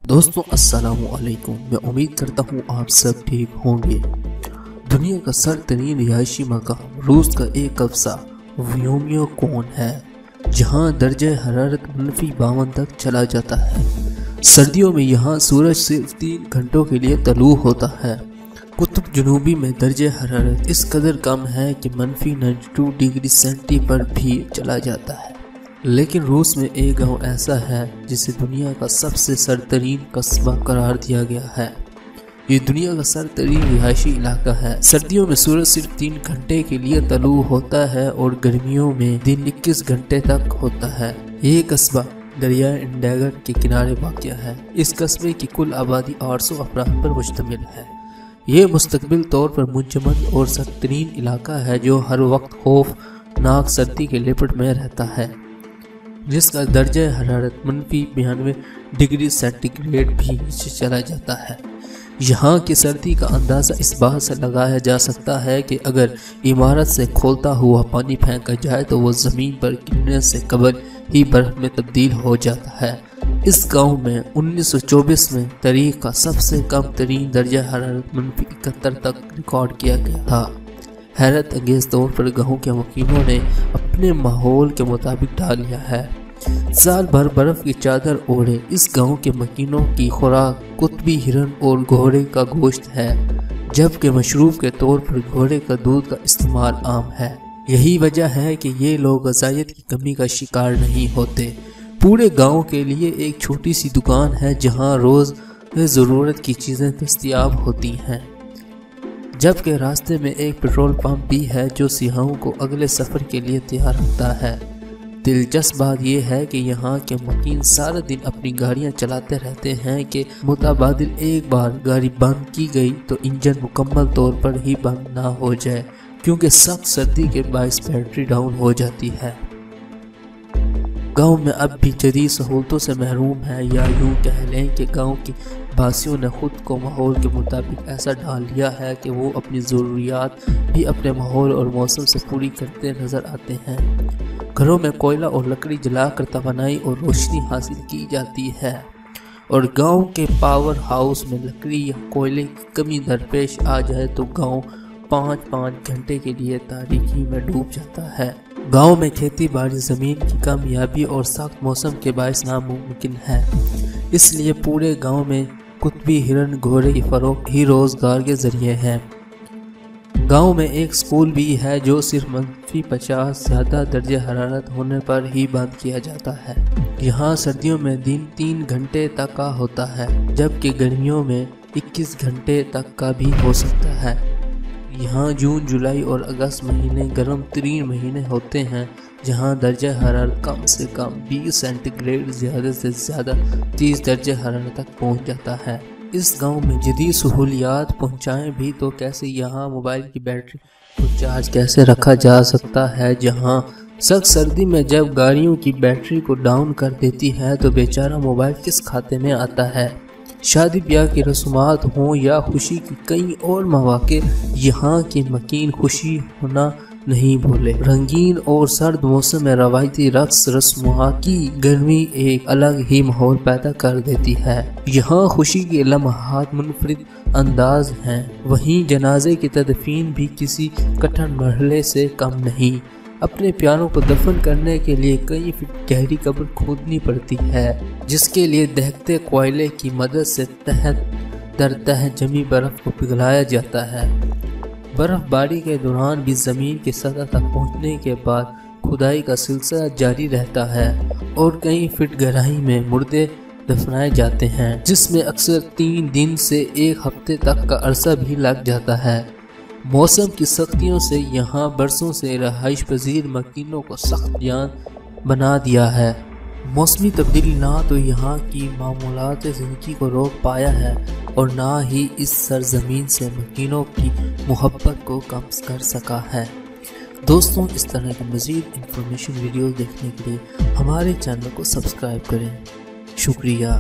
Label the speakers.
Speaker 1: दोस्तों अस्सलाम वालेकुम। मैं उम्मीद करता हूँ आप सब ठीक होंगे। दुनिया का सरतरीन रिहायशी मकाम रूस का एक कब्जा व्योमियो कोन है, जहाँ दर्जे हरारत -52 तक चला जाता है। सर्दियों में यहाँ सूरज सिर्फ 3 घंटों के लिए तलू होता है। कुतुब जुनूबी में दर्जे हरारत इस कदर कम है कि -92 डिग्री सेंटी पर भी चला जाता है। लेकिन रूस में एक गांव ऐसा है जिसे दुनिया का सबसे सरतरीन कस्बा करार दिया गया है। ये दुनिया का सरतरीन रिहायशी इलाका है। सर्दियों में सूरज सिर्फ 3 घंटे के लिए तलू होता है और गर्मियों में दिन 21 घंटे तक होता है। ये कस्बा दरिया इंडेगर के किनारे वाक़या है। इस कस्बे की कुल आबादी 800 अफराद पर मुश्तमिल है। ये मुस्तकबिल तौर पर मुंजमद और सरतरीन इलाका है जो हर वक्त खौफनाक सर्दी के लिपट में रहता है, जिसका दर्जा हरारत -92 डिग्री सेंटीग्रेड भी नीचे चला जाता है। यहाँ की सर्दी का अंदाज़ा इस बात से लगाया जा सकता है कि अगर इमारत से खोलता हुआ पानी फेंका जाए तो वो ज़मीन पर गिरने से कबल ही बर्फ में तब्दील हो जाता है। इस गांव में 1924 में तारीख का सबसे कम तरीन दर्जा हरारत -71 तक रिकॉर्ड किया गया था। हैरत अंगेज तौर पर गांव के मकीनों ने अपने माहौल के मुताबिक ढाल लिया है। साल भर बर्फ की चादर ओढ़े इस गांव के मकीनों की खुराक कुतबी हिरन और घोड़े का गोश्त है, जबकि मशरूब के तौर पर घोड़े का दूध का इस्तेमाल आम है। यही वजह है कि ये लोग ग़िज़ाइयत की कमी का शिकार नहीं होते। पूरे गांव के लिए एक छोटी सी दुकान है जहां रोज़ ज़रूरत की चीज़ें दस्तयाब होती हैं, जबकि रास्ते में एक पेट्रोल पंप भी है जो सियाहों को अगले सफ़र के लिए तैयार रखता है। दिलचस्प बात यह है कि यहाँ के मकीन सारा दिन अपनी गाड़ियाँ चलाते रहते हैं कि मुताबादिल एक बार गाड़ी बंद की गई तो इंजन मुकम्मल तौर पर ही बंद ना हो जाए, क्योंकि सख्त सर्दी के बायस बैटरी डाउन हो जाती है। गांव में अब भी जदीद सहूलतों से महरूम है, या यूँ कह लें कि गांव की बासियों ने खुद को माहौल के मुताबिक ऐसा ढाल लिया है कि वो अपनी ज़रूरियात भी अपने माहौल और मौसम से पूरी करते नज़र आते हैं। घरों में कोयला और लकड़ी जलाकर तवानाई और रोशनी हासिल की जाती है, और गांव के पावर हाउस में लकड़ी या कोयले की कमी दरपेश आ जाए तो गांव 5-5 घंटे के लिए तारीकी में डूब जाता है। गांव में खेती बाड़ी ज़मीन की कामयाबी और सख्त मौसम के बायस नामुमकिन है, इसलिए पूरे गांव में कुतबी हिरन घोड़े की फरोख्त ही रोज़गार के ज़रिए है। गांव में एक स्कूल भी है जो सिर्फ -50 ज़्यादा दर्जे हरारत होने पर ही बंद किया जाता है। यहाँ सर्दियों में दिन 3 घंटे तक का होता है, जबकि गर्मियों में 21 घंटे तक का भी हो सकता है। यहाँ जून, जुलाई और अगस्त महीने गर्म तरीन महीने होते हैं, जहाँ दर्जा हरारत कम से कम 20 सेंटीग्रेड ज़्यादा से ज़्यादा 30 दर्जे हरारत तक पहुँच जाता है। इस गांव में जदीद सहूलियात पहुँचाएँ भी तो कैसे, यहाँ मोबाइल की बैटरी को चार्ज कैसे रखा जा सकता है, जहाँ सख्त सर्दी में जब गाड़ियों की बैटरी को डाउन कर देती है तो बेचारा मोबाइल किस खाते में आता है। शादी ब्याह की रस्मात हों या खुशी की कई और मौके, यहाँ के मकीन खुशी होना नहीं भूले। रंगीन और सर्द मौसम में रवायती रक्स रस्मात की गर्मी एक अलग ही माहौल पैदा कर देती है। यहाँ खुशी के लम्हात मुनफरिद अंदाज हैं, वहीं जनाजे की तदफीन भी किसी कठिन मरहले से कम नहीं। अपने प्यारों को दफन करने के लिए कई फीट गहरी कब्र खोदनी पड़ती है, जिसके लिए दहकते कोयले की मदद से तह दर तह जमी बर्फ को पिघलाया जाता है। बर्फबारी के दौरान भी ज़मीन की सतह तक पहुंचने के बाद खुदाई का सिलसिला जारी रहता है और कई फीट गहराई में मुर्दे दफनाए जाते हैं, जिसमें अक्सर 3 दिन से 1 हफ्ते तक का अरसा भी लग जाता है। मौसम की सख्तियों से यहाँ बरसों से रहाइश पजीर मकीनों को सख्त जान बना दिया है। मौसमी तब्दीली ना तो यहाँ की मामूलात ज़िंदगी को रोक पाया है और ना ही इस सरजमीन से मकीनों की मोहब्बत को कम कर सका है। दोस्तों, इस तरह की मज़ीद इंफॉर्मेशन वीडियो देखने के लिए हमारे चैनल को सब्सक्राइब करें। शुक्रिया।